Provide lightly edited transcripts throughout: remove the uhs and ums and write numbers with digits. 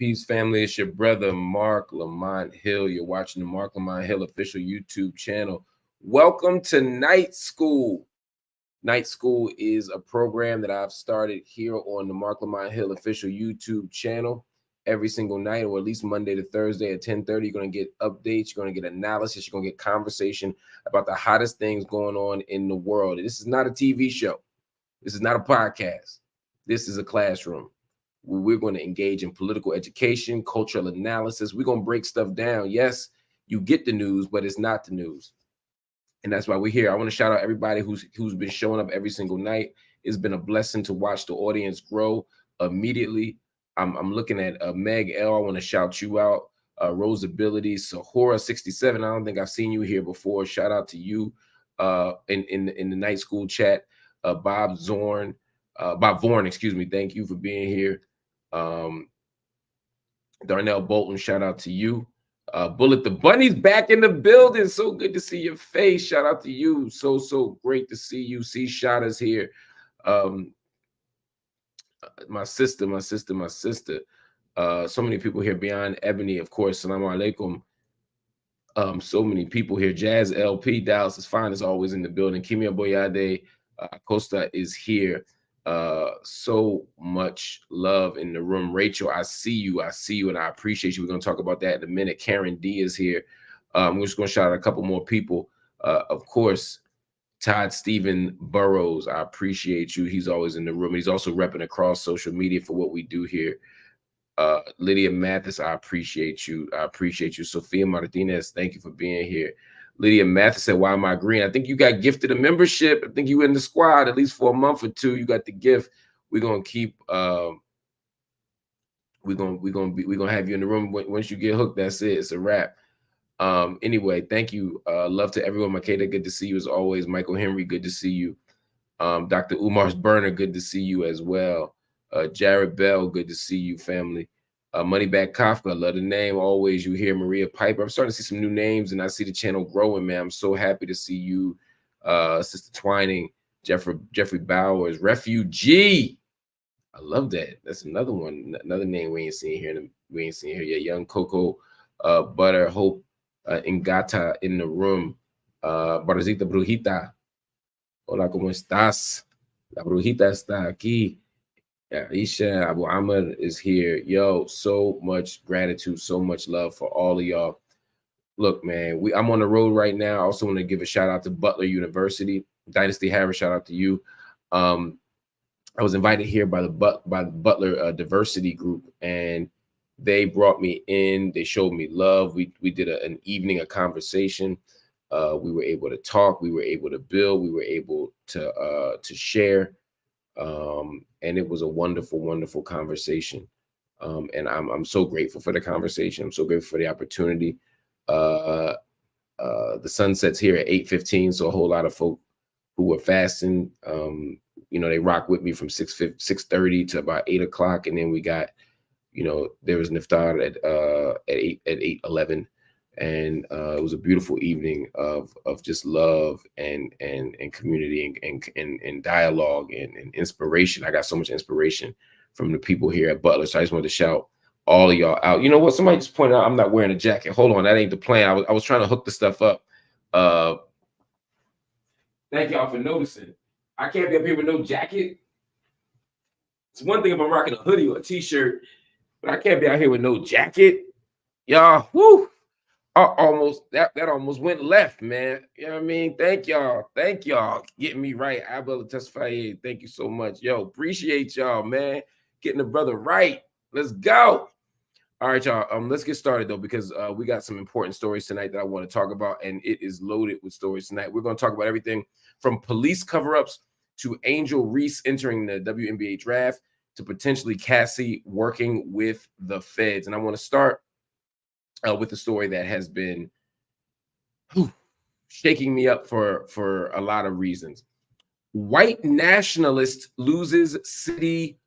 Peace, family. It's your brother, Marc Lamont Hill. You're watching the Marc Lamont Hill official YouTube channel. Welcome to Night School. Night School is a program that I've started here on the Marc Lamont Hill official YouTube channel every single night, or at least Monday to Thursday at 10:30. You're going to get updates. You're going to get analysis. You're going to get conversation about the hottest things going on in the world. And this is not a TV show. This is not a podcast. This is a classroom. We're going to engage in political education, cultural analysis. We're going to break stuff down. Yes, you get the news, but it's not the news. And that's why we're here. I want to shout out everybody who's been showing up every single night. It's been a blessing to watch the audience grow immediately. I'm looking at Meg L. I want to shout you out. Rose Ability, Sahora 67. I don't think I've seen you here before. Shout out to you in the night school chat. Bob Vorn, excuse me. Thank you for being here. Darnell Bolton, shout out to you. Bullet the Bunny's back in the building. So good to see your face. Shout out to you. So great to see you. See Shada's here. My sister. So many people here beyond Ebony, of course. Salaam alaikum. So many people here. Jazz LP, Dallas is fine as always in the building. Kimia Boyade Costa is here. So much love in the room. Rachel, I see you, and I appreciate you. We're going to talk about that in a minute. Karen D is here. We're just going to shout out a couple more people. Of course, Todd Stephen Burrows, I appreciate you. He's always in the room. He's also repping across social media for what we do here. Lydia Mathis, I appreciate you. Sophia Martinez, thank you for being here. Lydia Mathis said, "Why am I green?" I think you got gifted a membership. I think you in the squad at least for a month or two. You got the gift. We're gonna keep. We're gonna have you in the room. Once you get hooked, that's it. It's a wrap. Anyway, thank you. Love to everyone. Makeda, good to see you as always. Michael Henry, good to see you. Dr. Umar's Burner, good to see you as well. Jared Bell, good to see you, family. Moneyback Kafka, love the name. Always you hear Maria Piper. I'm starting to see some new names, and I see the channel growing, man. I'm so happy to see you, Sister Twining, Jeffrey Bowers, Refugee. I love that. That's another one, another name we ain't seen here. Yeah, Young Coco, Butter, Hope, Ingata in the room. Barzita Brujita. Hola, ¿cómo estás? La Brujita está aquí. Aisha Abu Ahmed is here. Yo, so much gratitude, so much love for all of y'all. Look, man, I'm on the road right now. I also want to give a shout out to Butler University. Dynasty Harris, shout out to you. I was invited here by the Butler Diversity Group, and they brought me in. They showed me love. We did an evening, a conversation. We were able to talk. We were able to build. We were able to share. And it was a wonderful, wonderful conversation. And I'm so grateful for the conversation. I'm so grateful for the opportunity. The sun sets here at 8:15, so a whole lot of folk who were fasting, they rock with me from 6:30 to about 8 o'clock, and then we got, there was niftar at 8:11. And it was a beautiful evening of just love and community and dialogue and inspiration. I got so much inspiration from the people here at Butler. So I just wanted to shout all of y'all out. You know what? Somebody just pointed out I'm not wearing a jacket. Hold on, that ain't the plan. I was trying to hook the stuff up. Thank y'all for noticing. I can't be up here with no jacket. It's one thing if I'm rocking a hoodie or a t-shirt, but I can't be out here with no jacket. Y'all, whoo. That almost went left, man. You know what I mean? Thank y'all getting me right. I will testify. Thank you so much. Yo, appreciate y'all, man. Getting the brother right. Let's go. All right, y'all. Let's get started though, because we got some important stories tonight that I want to talk about, and it is loaded with stories tonight. We're going to talk about everything from police cover-ups to Angel Reese entering the WNBA draft to potentially Cassie working with the feds. And I want to start with a story that has been shaking me up for a lot of reasons. White nationalist loses city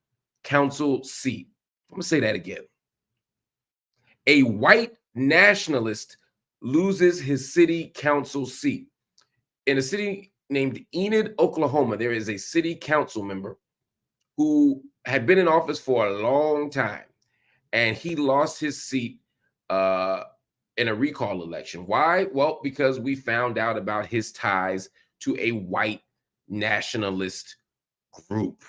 council seat. I'm gonna say that again. A white nationalist loses his city council seat. In a city named Enid, Oklahoma, there is a city council member who had been in office for a long time. and he lost his seat in a recall election. Why? Well, because we found out about his ties to a white nationalist group.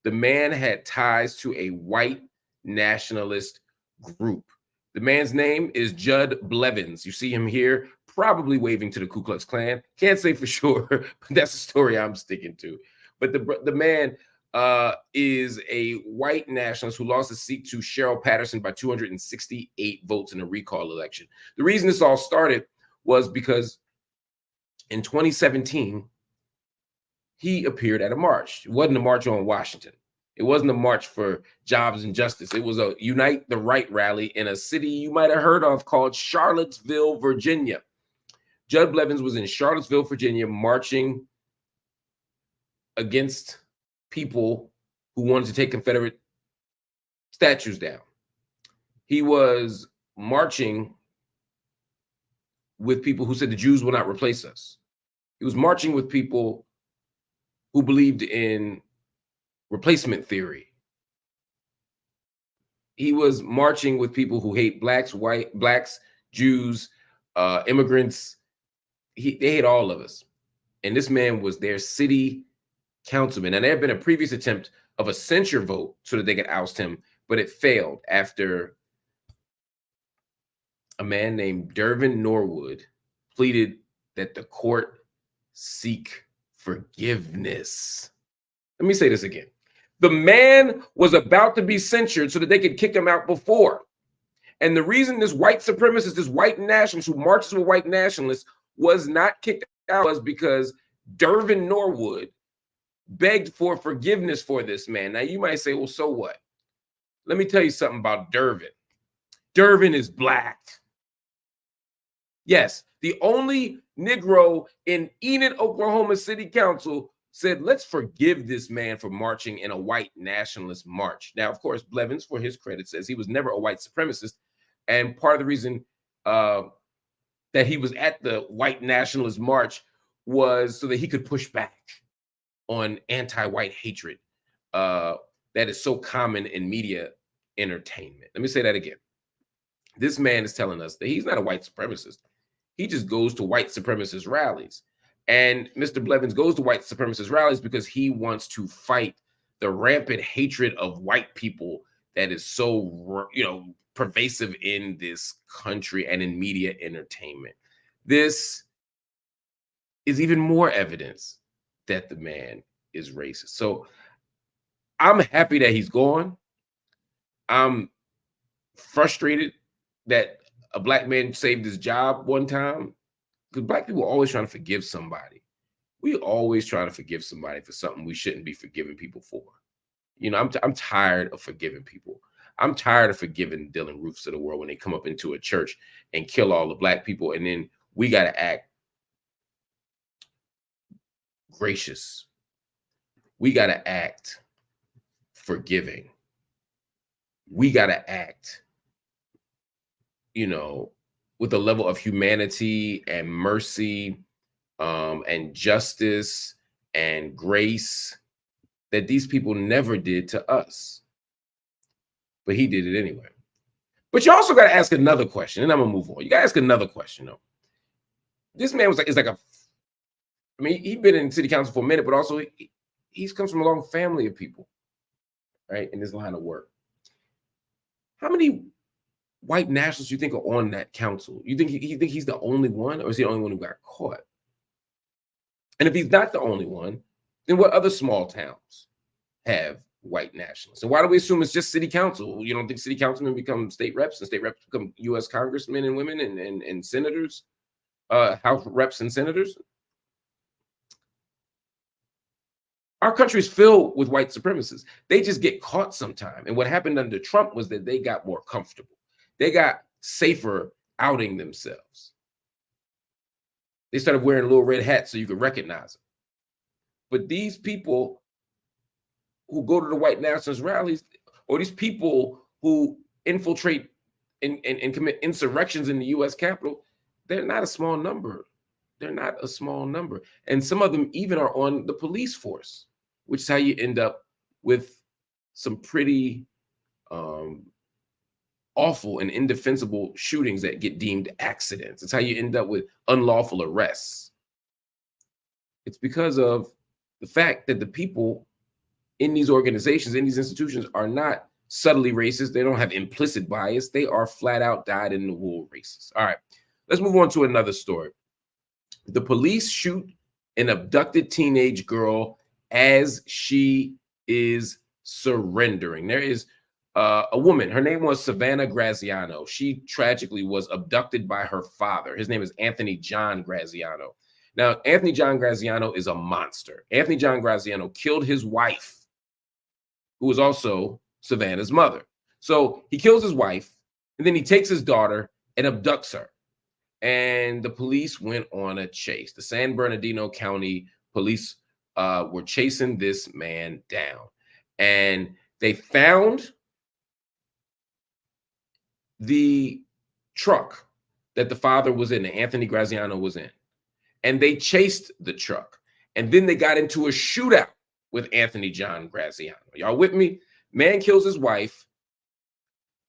The man had ties to a white nationalist group. The man's name is Judd Blevins. You see him here, probably waving to the Ku Klux Klan. Can't say for sure, but that's the story I'm sticking to. But the man is a white nationalist who lost his seat to Cheryl Patterson by 268 votes in a recall election. The reason this all started was because in 2017, he appeared at a march. It wasn't a march on Washington. It wasn't a march for jobs and justice. It was a Unite the Right rally in a city you might have heard of called Charlottesville, Virginia. Judd Blevins was in Charlottesville, Virginia, marching against people who wanted to take Confederate statues down. He was marching with people who said the Jews will not replace us. He was marching with people who believed in replacement theory. He was marching with people who hate blacks, Jews, immigrants. They hate all of us. And this man was their city councilman. And there had been a previous attempt of a censure vote so that they could oust him, but it failed after a man named Dervin Norwood pleaded that the court seek forgiveness. Let me say this again. The man was about to be censured so that they could kick him out before. And the reason this white supremacist, this white nationalist who marches with white nationalists was not kicked out was because Dervin Norwood begged for forgiveness for this man. Now you might say, well, so what? Let me tell you something about Dervin. Dervin is black. Yes, the only Negro in Enid, Oklahoma City Council said, let's forgive this man for marching in a white nationalist march. Now, of course, Blevins, for his credit, says he was never a white supremacist. And part of the reason that he was at the white nationalist march was so that he could push back on anti-white hatred that is so common in media entertainment. Let me say that again. This man is telling us that he's not a white supremacist. He just goes to white supremacist rallies. And Mr. Blevins goes to white supremacist rallies because he wants to fight the rampant hatred of white people that is so, pervasive in this country and in media entertainment. This is even more evidence that the man is racist. So I'm happy that he's gone. I'm frustrated that a black man saved his job one time, because black people are always trying to forgive somebody. We always trying to forgive somebody for something we shouldn't be forgiving people for. I'm tired of forgiving people. I'm tired of forgiving Dylan Roofs of the world when they come up into a church and kill all the black people, and then we got to act gracious. We got to act forgiving. We got to act, with a level of humanity and mercy and justice and grace that these people never did to us. But he did it anyway. But you also got to ask another question, and I'm going to move on. You got to ask another question, though. This man he'd been in city council for a minute, but also he comes from a long family of people, right, in this line of work. How many white nationalists you think are on that council? You think he's the only one, or is he the only one who got caught? And if he's not the only one, then what other small towns have white nationalists? And why do we assume it's just city council? You don't think city councilmen become state reps, and state reps become U.S. congressmen and women and senators, House reps and senators? Our country is filled with white supremacists. They just get caught sometime. And what happened under Trump was that they got more comfortable. They got safer outing themselves. They started wearing little red hats so you could recognize them. But these people who go to the white nationalist rallies, or these people who infiltrate and commit insurrections in the U.S. Capitol, they're not a small number. They're not a small number. And some of them even are on the police force, which is how you end up with some pretty awful and indefensible shootings that get deemed accidents. It's how you end up with unlawful arrests. It's because of the fact that the people in these organizations, in these institutions, are not subtly racist. They don't have implicit bias. They are flat out dyed-in-the-wool racist. All right, let's move on to another story. The police shoot an abducted teenage girl as she is surrendering. There is a woman. Her name was Savannah Graziano. She tragically was abducted by her father. His name is Anthony John Graziano. Now, Anthony John Graziano is a monster. Anthony John Graziano killed his wife, who was also Savannah's mother. So he kills his wife, and then he takes his daughter and abducts her. And the police went on a chase. The San Bernardino County police were chasing this man down. And they found the truck that the father was in, that Anthony Graziano was in. And they chased the truck. And then they got into a shootout with Anthony John Graziano. Y'all with me? Man kills his wife,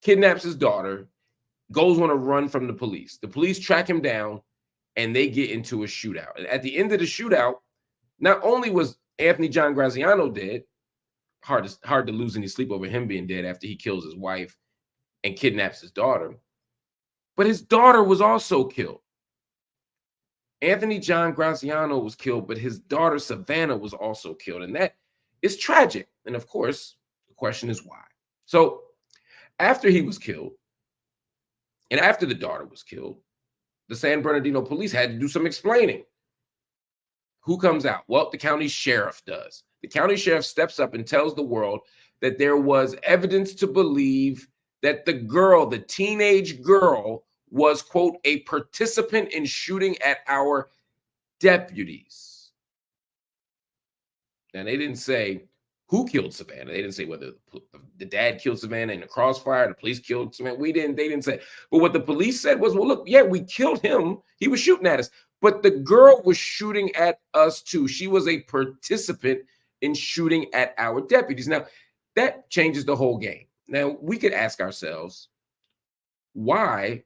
kidnaps his daughter, goes on a run from the police. The police track him down, and they get into a shootout. And at the end of the shootout, not only was Anthony John Graziano dead, hard to lose any sleep over him being dead after he kills his wife and kidnaps his daughter, but his daughter was also killed. Anthony John Graziano was killed, but his daughter Savannah was also killed. And that is tragic. And of course, the question is why. So after he was killed, and after the daughter was killed, the San Bernardino police had to do some explaining. Who comes out? Well, the county sheriff does. The county sheriff steps up and tells the world that there was evidence to believe that the girl, the teenage girl, was, quote, a participant in shooting at our deputies. And they didn't say who killed Savannah. They didn't say whether the dad killed Savannah in the crossfire, the police killed Savannah. They didn't say. But what the police said was, well, look, yeah, we killed him. He was shooting at us. But the girl was shooting at us too. She was a participant in shooting at our deputies. Now, that changes the whole game. Now, we could ask ourselves, why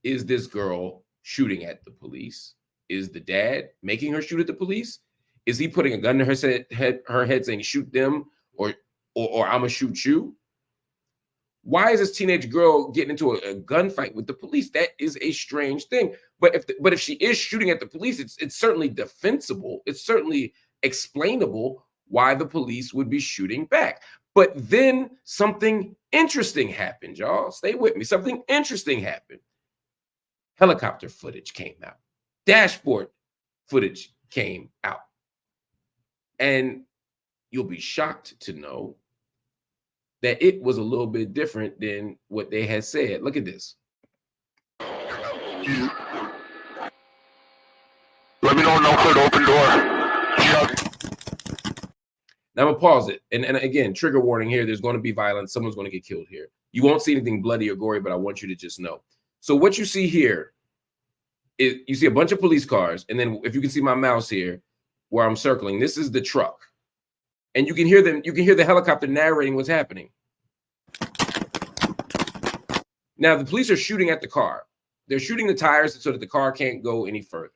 is this girl shooting at the police? Is the dad making her shoot at the police? Is he putting a gun to her head saying, shoot them, or I'm gonna shoot you? Why is this teenage girl getting into a gunfight with the police? That is a strange thing. But if she is shooting at the police, it's certainly defensible. It's certainly explainable why the police would be shooting back. But then something interesting happened, y'all. Stay with me. Something interesting happened. Helicopter footage came out. Dashboard footage came out. And you'll be shocked to know that it was a little bit different than what they had said. Look at this. Let me know for the open door. Now I'm gonna pause it. And again, trigger warning here. There's going to be violence. Someone's going to get killed here. You won't see anything bloody or gory, but I want you to just know. So what you see here is you see a bunch of police cars. And then if you can see my mouse here where I'm circling, this is the truck. And you can hear them. You can hear the helicopter narrating what's happening. Now the police are shooting at the car. They're shooting the tires so that the car can't go any further.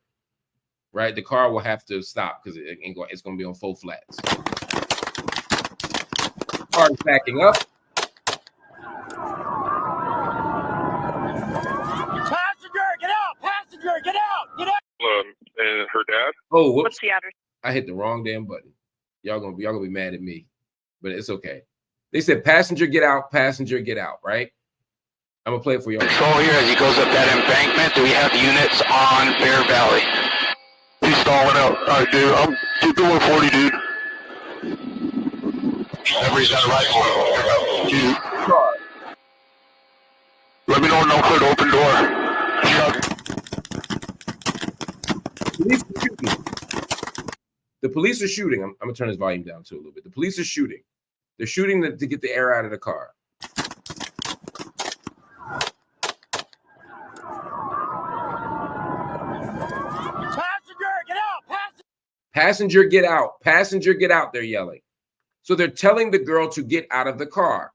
Right? The car will have to stop because it's going to be on full flats. Car is backing up. Passenger, get out! Passenger, get out! Get out! And her dad. Oh, whoops. What's the address? I hit the wrong damn button. Y'all gonna be mad at me, but it's okay. They said passenger get out, right? I'm gonna play it for y'all. Control here as he goes up that embankment. Do we have units on Bear Valley? He's stalling out. All right, dude. I'm keeping 140, dude. Everybody's got a rifle. Dude. Let me know for the open door. The police are shooting. I'm gonna turn this volume down too a little bit. The police are shooting. They're shooting to get the air out of the car. Passenger, get out! Passenger, get out! Passenger, get out! They're yelling. So they're telling the girl to get out of the car.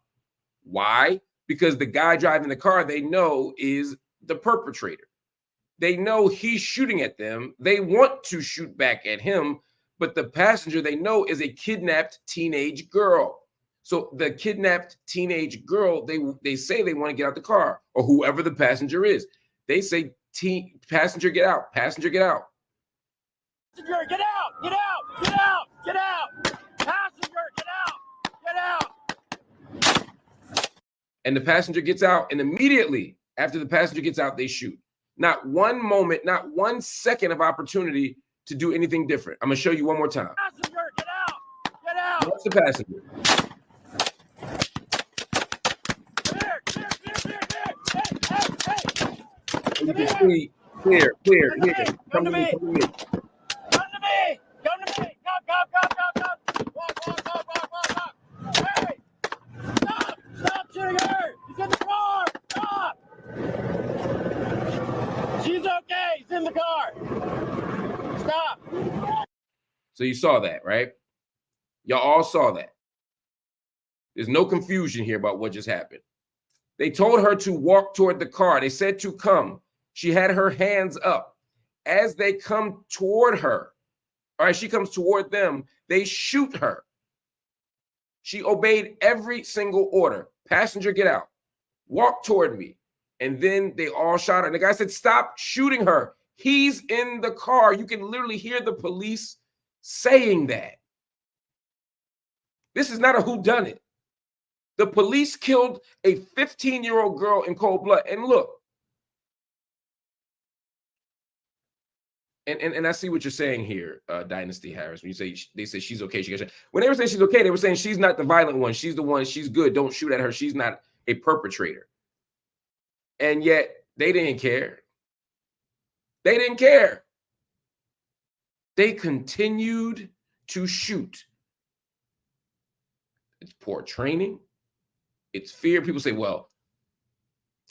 Why? because the guy driving the car they know is the perpetrator. They know he's shooting at them. They want to shoot back at him, but the passenger they know is a kidnapped teenage girl. So the kidnapped teenage girl, they say they want to get out the car, or whoever the passenger is. They say, passenger, get out. Passenger, get out. Passenger, get out! Get out! Get out! Get out! Passenger, get out! Get out! And the passenger gets out, and immediately after the passenger gets out, they shoot. Not one moment, not 1 second of opportunity to do anything different. I'm going to show you one more time. Passenger, get out! Get out! What's the passenger? You can see clear. Here. Come to me. Come to me! Come to me! Come! Walk! Hey! Stop shooting her! He's in the car! Stop! She's okay! He's in the car! Stop! So you saw that, right? Y'all all saw that. There's no confusion here about what just happened. They told her to walk toward the car. They said to come. She had her hands up. As they come toward her, all right, she comes toward them, they shoot her. She obeyed every single order. Passenger, get out. Walk toward me. And then they all shot her. And the guy said, stop shooting her. He's in the car. You can literally hear the police saying that. This is not a whodunit. The police killed a 15-year-old girl in cold blood. And look, and I see what you're saying here, Dynasty Harris, when you say they say she's okay. She got shot. When they were saying she's okay, they were saying she's not the violent one. She's the one. She's good. Don't shoot at her. She's not a perpetrator. And yet they didn't care. They didn't care. They continued to shoot. It's poor training. It's fear. People say, well,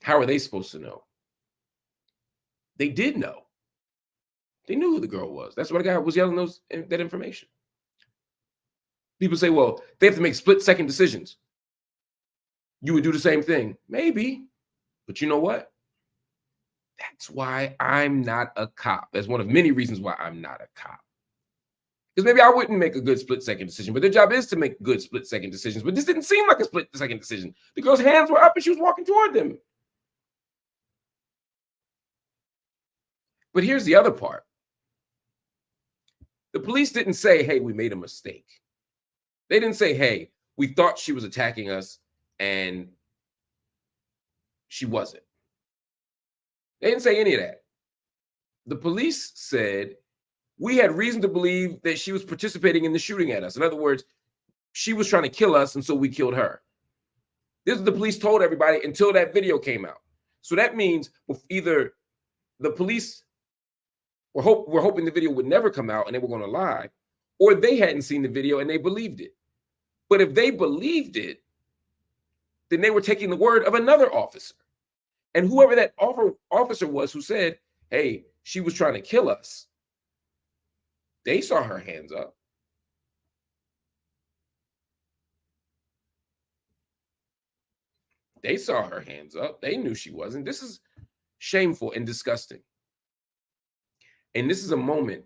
how are they supposed to know? They did know. They knew who the girl was. That's why the guy was yelling that information. People say, well, they have to make split-second decisions. You would do the same thing. Maybe. But you know what? That's why I'm not a cop. That's one of many reasons why I'm not a cop. Because maybe I wouldn't make a good split-second decision, but their job is to make good split-second decisions. But this didn't seem like a split-second decision. The girl's hands were up and she was walking toward them. But here's the other part. The police didn't say, hey, we made a mistake. They didn't say, hey, we thought she was attacking us and she wasn't. They didn't say any of that. The police said, we had reason to believe that she was participating in the shooting at us. In other words, she was trying to kill us, and so we killed her. This is what the police told everybody until that video came out. So that means either the police were hoping the video would never come out and they were going to lie, or they hadn't seen the video and they believed it. But if they believed it, then they were taking the word of another officer. And whoever that officer was who said, hey, she was trying to kill us, they saw her hands up. They saw her hands up. They knew she wasn't. This is shameful and disgusting. And this is a moment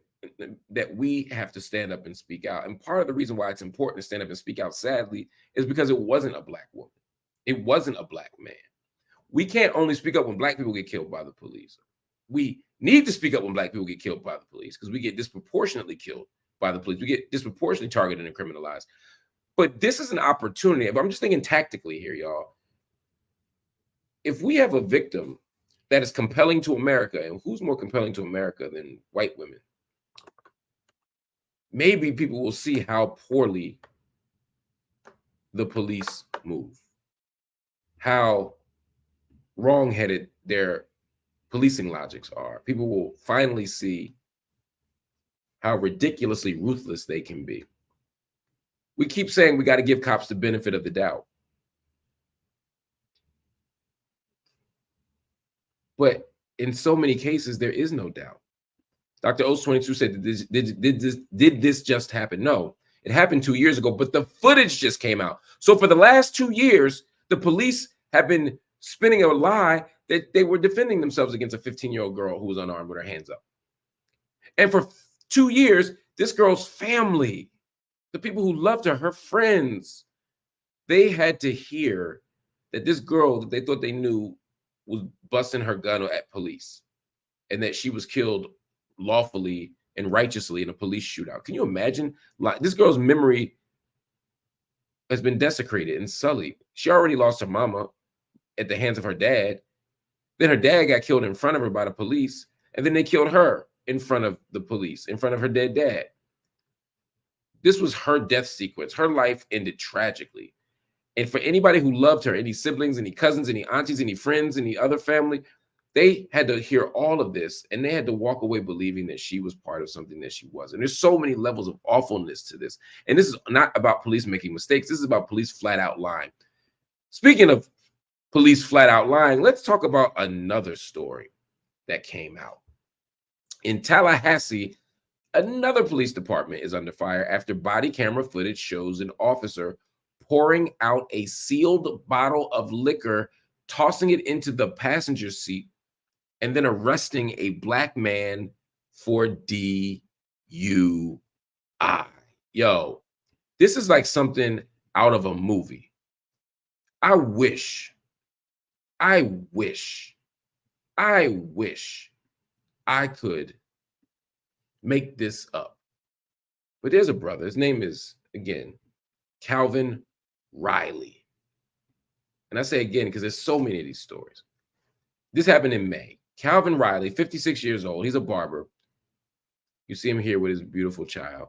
that we have to stand up and speak out. And part of the reason why it's important to stand up and speak out, sadly, is because it wasn't a Black woman. It wasn't a Black man. We can't only speak up when Black people get killed by the police. We need to speak up when Black people get killed by the police because we get disproportionately killed by the police. We get disproportionately targeted and criminalized. But this is an opportunity. I'm just thinking tactically here, y'all. If we have a victim that is compelling to America, and who's more compelling to America than white women? Maybe people will see how poorly the police move, how wrong-headed their policing logics are. People will finally see how ridiculously ruthless they can be. We keep saying we got to give cops the benefit of the doubt. But in so many cases, there is no doubt. Dr. Oates 22 said, did this just happen? No, it happened 2 years ago, but the footage just came out. So for the last 2 years, the police have been spinning a lie that they were defending themselves against a 15-year-old girl who was unarmed with her hands up. And for 2 years, this girl's family, the people who loved her, her friends, they had to hear that this girl that they thought they knew was busting her gun at police and that she was killed lawfully and righteously in a police shootout. Can you imagine? Like, this girl's memory has been desecrated and sullied. She already lost her mama at the hands of her dad. Then her dad got killed in front of her by the police. And then they killed her in front of the police, in front of her dead dad. This was her death sequence. Her life ended tragically. And for anybody who loved her, any siblings, any cousins, any aunties, any friends, any other family, they had to hear all of this, and they had to walk away believing that she was part of something that she wasn't. There's so many levels of awfulness to this. And this is not about police making mistakes. This is about police flat out lying. Speaking of police flat out lying, let's talk about another story that came out. In Tallahassee, another police department is under fire after body camera footage shows an officer pouring out a sealed bottle of liquor, tossing it into the passenger seat, and then arresting a black man for DUI. Yo, this is like something out of a movie. I wish I could make this up. But there's a brother. His name is, again, Calvin Riley. And I say again because there's so many of these stories. This happened in May. Calvin Riley, 56 years old. He's a barber. You see him here with his beautiful child.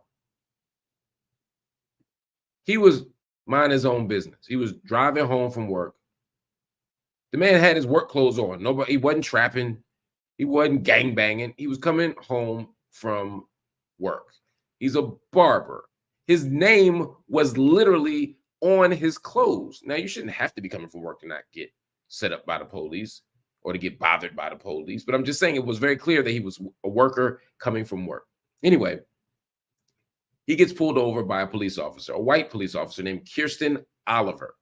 He was minding his own business. He was driving home from work. The man had his work clothes on. He wasn't trapping. He wasn't gangbanging. He was coming home from work. He's a barber. His name was literally on his clothes. Now, you shouldn't have to be coming from work to not get set up by the police or to get bothered by the police. But I'm just saying it was very clear that he was a worker coming from work. Anyway, he gets pulled over by a police officer, a white police officer named Kirsten Oliver.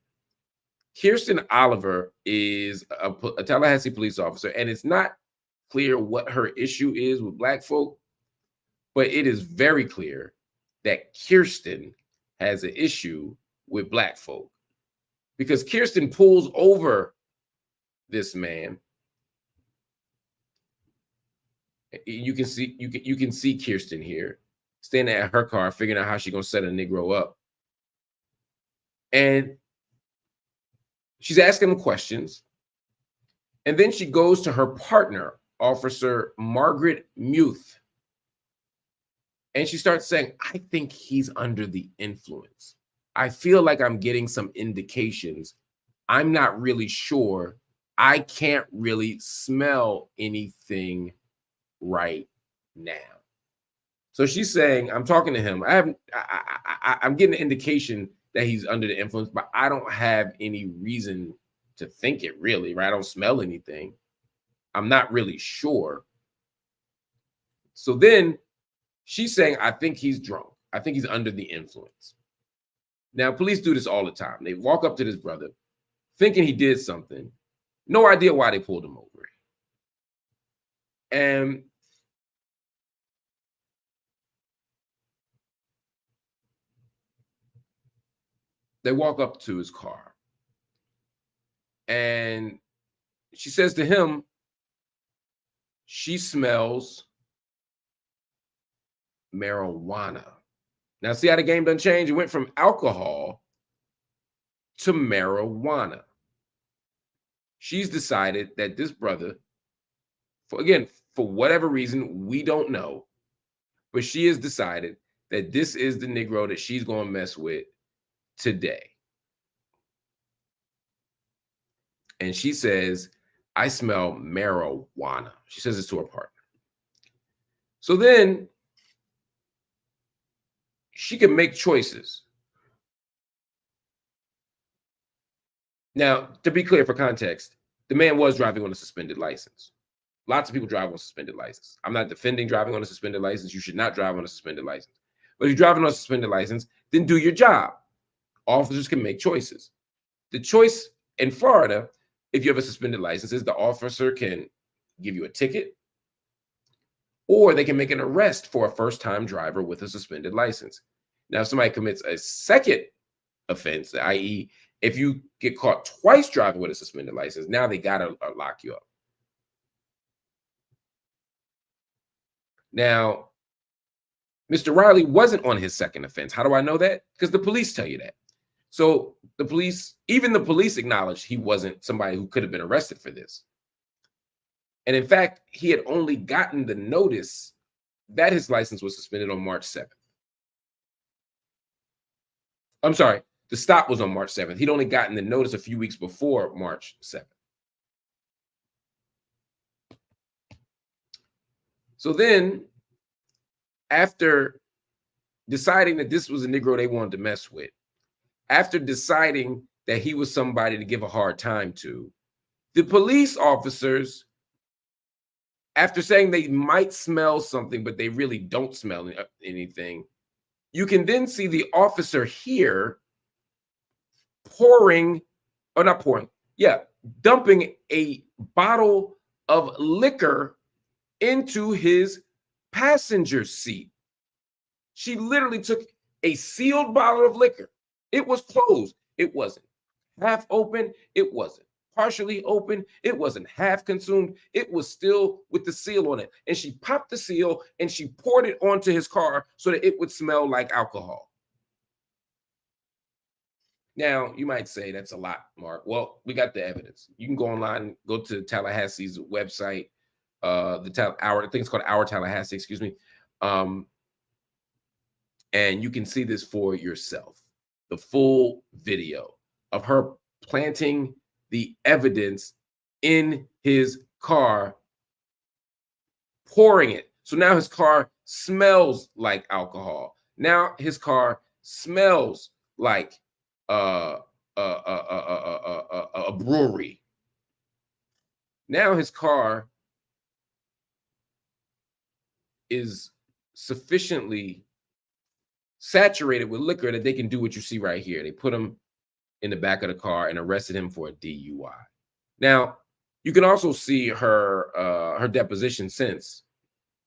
Kirsten Oliver is a Tallahassee police officer, and it's not clear what her issue is with black folk, but it is very clear that Kirsten has an issue with black folk because Kirsten pulls over this man. You can see Kirsten here standing at her car, figuring out how she's gonna set a Negro up, and she's asking him questions, and then she goes to her partner, Officer Margaret Muth, and she starts saying, "I think he's under the influence. I feel like I'm getting some indications. I'm not really sure. I can't really smell anything right now." So she's saying, "I'm talking to him. I'm getting an indication that he's under the influence, but I don't have any reason to think it really, right? I don't smell anything. I'm not really sure." So then she's saying, "I think he's drunk. I think he's under the influence." Now, police do this all the time. They walk up to this brother thinking he did something. No idea why they pulled him over. And they walk up to his car. And she says to him, she smells marijuana. Now, see how the game done changed? It went from alcohol to marijuana. She's decided that this brother, for whatever reason, we don't know, but she has decided that this is the Negro that she's going to mess with today. And she says, "I smell marijuana." She says this to her partner. So then she can make choices. Now, to be clear for context, the man was driving on a suspended license. Lots of people drive on a suspended license. I'm not defending driving on a suspended license. You should not drive on a suspended license. But if you're driving on a suspended license, then do your job. Officers can make choices. The choice in Florida, if you have a suspended license, the officer can give you a ticket, or they can make an arrest for a first-time driver with a suspended license. Now, if somebody commits a second offense, i.e., if you get caught twice driving with a suspended license, now they got to lock you up. Now, Mr. Riley wasn't on his second offense. How do I know that? Because the police tell you that. So the police, even the police acknowledged he wasn't somebody who could have been arrested for this. And in fact, he had only gotten the notice that his license was suspended on March 7th. I'm sorry, the stop was on March 7th. He'd only gotten the notice a few weeks before March 7th. So then, after deciding that this was a Negro they wanted to mess with, after deciding that he was somebody to give a hard time to, the police officers, after saying they might smell something, but they really don't smell anything, you can then see the officer here dumping a bottle of liquor into his passenger seat. She literally took a sealed bottle of liquor. It was closed. It wasn't half open. It wasn't partially open. It wasn't half consumed. It was still with the seal on it. And she popped the seal and she poured it onto his car so that it would smell like alcohol. Now, you might say that's a lot, Mark. Well, we got the evidence. You can go online, go to Tallahassee's website, I think it's called Our Tallahassee, excuse me. And you can see this for yourself. The full video of her planting the evidence in his car, pouring it. So now his car smells like alcohol. Now his car smells like a brewery. Now his car is sufficiently saturated with liquor that they can do what you see right here. They put him in the back of the car and arrested him for a DUI. Now, you can also see her deposition since,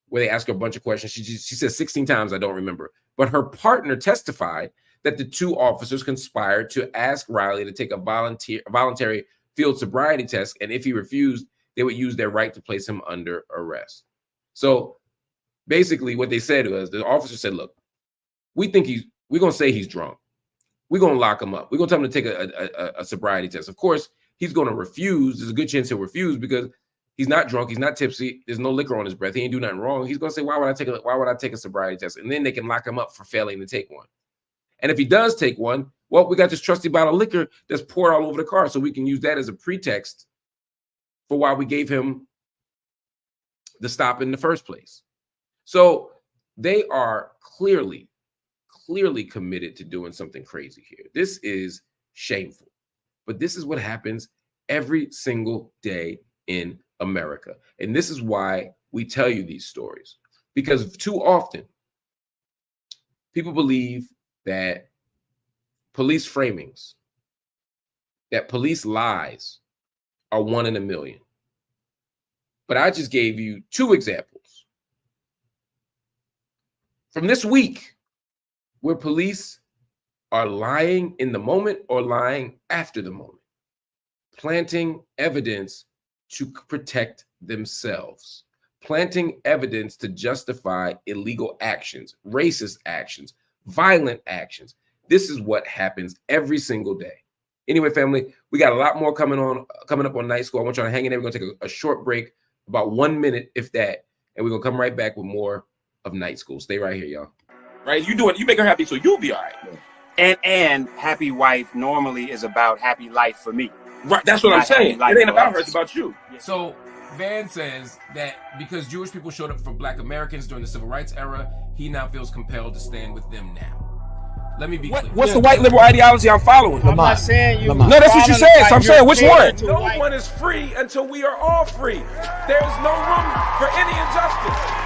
where they ask her a bunch of questions. She says 16 times, I don't remember. But her partner testified that the two officers conspired to ask Riley to take a voluntary field sobriety test, and if he refused, they would use their right to place him under arrest. So basically what they said was, the officer said, look, we're going to say he's drunk. We're going to lock him up. We're going to tell him to take a sobriety test. Of course, he's going to refuse. There's a good chance he'll refuse because he's not drunk. He's not tipsy. There's no liquor on his breath. He ain't do nothing wrong. He's going to say, why would I take a sobriety test? And then they can lock him up for failing to take one. And if he does take one, well, we got this trusty bottle of liquor that's poured all over the car. So we can use that as a pretext for why we gave him the stop in the first place. So they are clearly committed to doing something crazy here. This is shameful, but this is what happens every single day in America. And this is why we tell you these stories, because too often people believe that police framings, that police lies are 1 in a million. But I just gave you 2 examples from this week where police are lying in the moment or lying after the moment, planting evidence to protect themselves, planting evidence to justify illegal actions, racist actions, violent actions. This is what happens every single day. Anyway, family, we got a lot more coming up on Night School. I want y'all to hang in there. We're going to take a short break, about 1 minute, if that, and we're going to come right back with more of Night School. Stay right here, y'all. Right? You make her happy, so you'll be all right. And happy wife normally is about happy life for me. Right, that's what I'm saying. It ain't about her, it's about you. Yeah. So Van says that because Jewish people showed up for Black Americans during the Civil Rights era, he now feels compelled to stand with them now. Let me be clear. What's the white liberal ideology I'm following? I'm not saying you. No, that's what you said. So I'm saying, which one? No one is free until we are all free. There's no room for any injustice.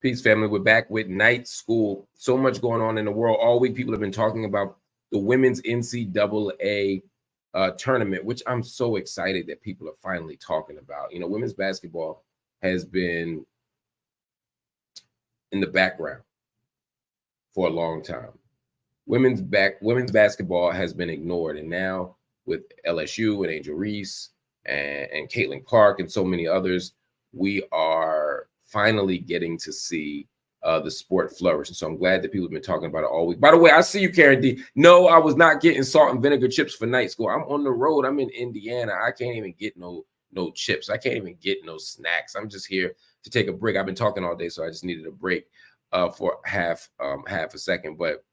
Peace, family. We're back with night school. So much going on in the world. All week, people have been talking about the women's NCAA tournament, which I'm so excited that people are finally talking about. You know, women's basketball has been in the background for a long time. Women's basketball has been ignored, and now with LSU and Angel Reese and Caitlin Clark and so many others, we are finally getting to see the sport flourish. And so I'm glad that people have been talking about it all week. By the way, I see you, Karen D. No, I was not getting salt and vinegar chips for night school. I'm on the road. I'm in Indiana. I can't even get no chips. I can't even get no snacks. I'm just here to take a break. I've been talking all day, so I just needed a break for half a second. But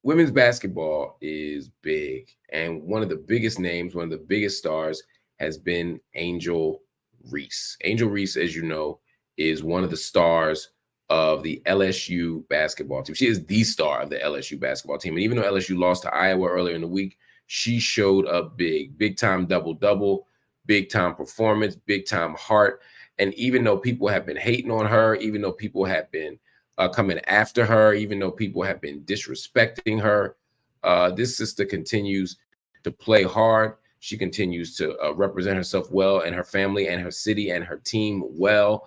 women's basketball is big, and one of the biggest names, one of the biggest stars has been Angel Reese. Angel Reese, as you know, is one of the stars of the LSU basketball team. She is the star of the LSU basketball team. And even though LSU lost to Iowa earlier in the week, she showed up big time double-double, big time performance, big time heart. And even though people have been hating on her, even though people have been coming after her, even though people have been disrespecting her, this sister continues to play hard. She continues to represent herself well, and her family and her city and her team well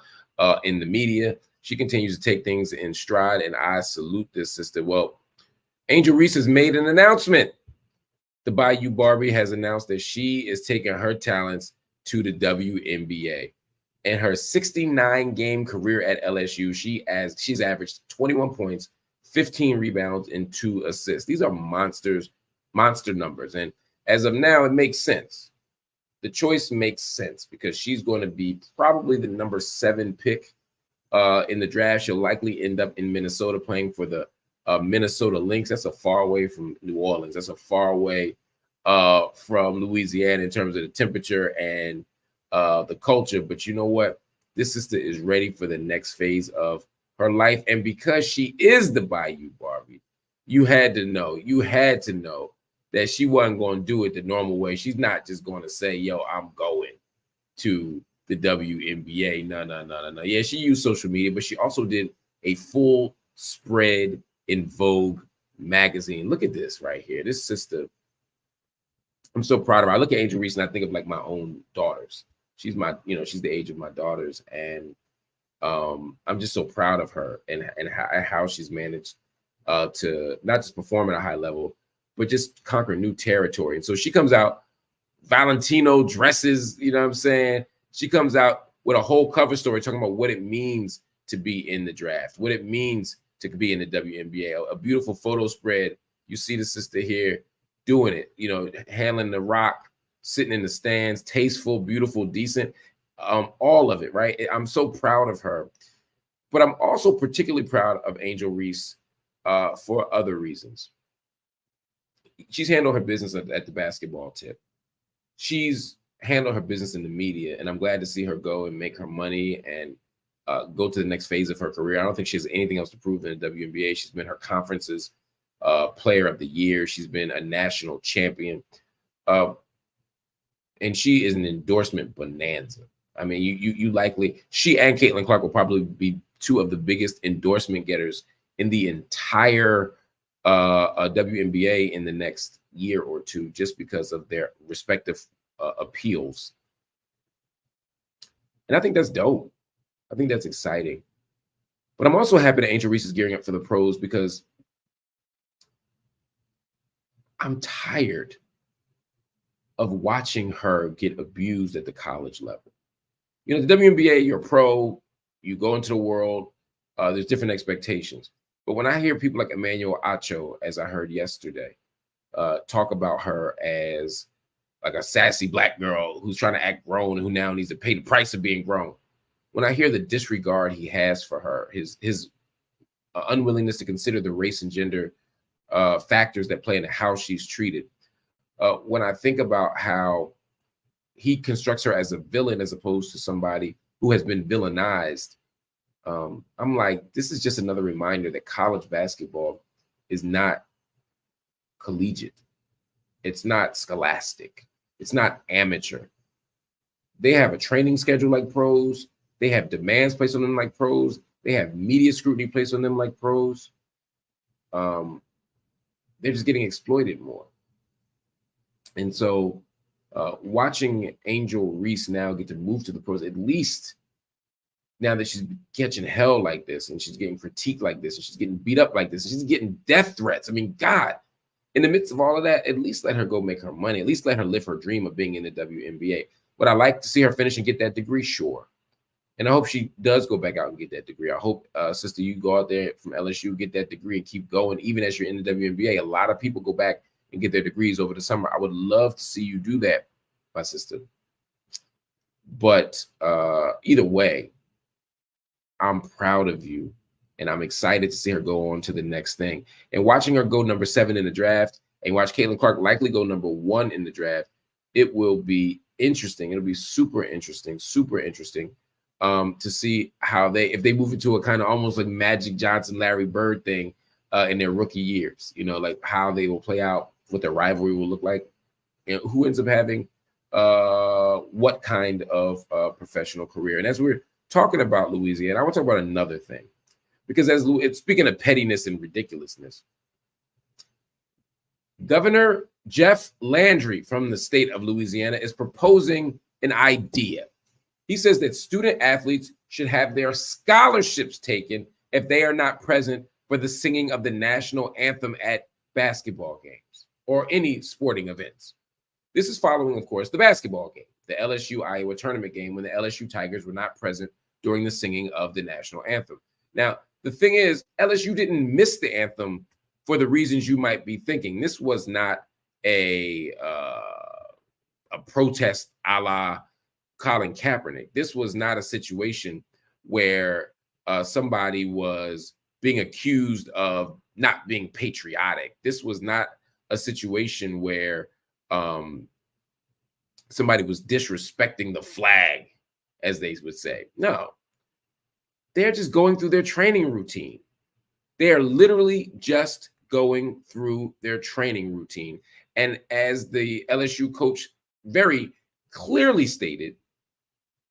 in the media. She continues to take things in stride, and I salute this sister. Well, Angel Reese has made an announcement. The Bayou Barbie has announced that she is taking her talents to the WNBA. In her 69-game career at LSU, she's averaged 21 points, 15 rebounds, and 2 assists. These are monster numbers. And as of now, it makes sense. The choice makes sense because she's going to be probably the number 7 pick in the draft. She'll likely end up in Minnesota playing for the Minnesota Lynx. That's a far away from New Orleans. That's a far away from Louisiana in terms of the temperature and the culture. But you know what? This sister is ready for the next phase of her life. And because she is the Bayou Barbie, you had to know that she wasn't going to do it the normal way. She's not just going to say, yo, I'm going to the WNBA. No. Yeah, she used social media, but she also did a full spread in Vogue magazine. Look at this right here. This sister, I'm so proud of her. I look at Angel Reese and I think of like my own daughters. She's she's the age of my daughters. And I'm just so proud of her and how she's managed to not just perform at a high level, but just conquer new territory. And so she comes out, Valentino dresses, you know what I'm saying? She comes out with a whole cover story talking about what it means to be in the draft, what it means to be in the WNBA, a beautiful photo spread. You see the sister here doing it, handling the rock, sitting in the stands, tasteful, beautiful, decent, all of it, right? I'm so proud of her. But I'm also particularly proud of Angel Reese for other reasons. She's handled her business at the basketball tip. She's handled her business in the media, and I'm glad to see her go and make her money and go to the next phase of her career. I don't think she has anything else to prove in the WNBA. She's been her conference's player of the year. She's been a national champion. And she is an endorsement bonanza. I mean, you likely, she and Caitlin Clark will probably be 2 of the biggest endorsement getters in the entire WNBA in the next year or 2, just because of their respective appeals. And I think that's dope. I think that's exciting. But I'm also happy that Angel Reese is gearing up for the pros because I'm tired of watching her get abused at the college level. The WNBA, you're a pro, you go into the world, there's different expectations. But when I hear people like Emmanuel Acho, as I heard yesterday, talk about her as like a sassy Black girl who's trying to act grown and who now needs to pay the price of being grown. When I hear the disregard he has for her, his unwillingness to consider the race and gender factors that play into how she's treated, when I think about how he constructs her as a villain as opposed to somebody who has been villainized, I'm like, this is just another reminder that college basketball is not collegiate. It's not scholastic. It's not amateur. They have a training schedule like pros. They have demands placed on them like pros. They have media scrutiny placed on them like pros. They're just getting exploited more. And so watching Angel Reese now get to move to the pros, at least now that she's catching hell like this, and she's getting critiqued like this, and she's getting beat up like this, and she's getting death threats. I mean, God, in the midst of all of that, at least let her go make her money. At least let her live her dream of being in the WNBA. Would I like to see her finish and get that degree? Sure. And I hope she does go back out and get that degree. I hope, sister, you go out there from LSU, get that degree and keep going. Even as you're in the WNBA, a lot of people go back and get their degrees over the summer. I would love to see you do that, my sister. But either way, I'm proud of you, and I'm excited to see her go on to the next thing. And watching her go number 7 in the draft and watch Caitlin Clark likely go number 1 in the draft, it will be interesting. It'll be super interesting to see how if they move into a kind of almost like Magic Johnson, Larry Bird thing in their rookie years, you know, like how they will play out, what their rivalry will look like, and who ends up having what kind of professional career. And as we're talking about Louisiana, I want to talk about another thing, because as it's speaking of pettiness and ridiculousness, Governor Jeff Landry from the state of Louisiana is proposing an idea. He says that student athletes should have their scholarships taken if they are not present for the singing of the national anthem at basketball games or any sporting events. This is following, of course, the basketball game, the LSU-Iowa tournament game, when the LSU Tigers were not present during the singing of the national anthem. Now, the thing is, LSU didn't miss the anthem for the reasons you might be thinking. This was not a protest a la Colin Kaepernick. This was not a situation where somebody was being accused of not being patriotic. This was not a situation where somebody was disrespecting the flag, as they would say. No, they're just going through their training routine. They are literally just going through their training routine. And as the LSU coach very clearly stated,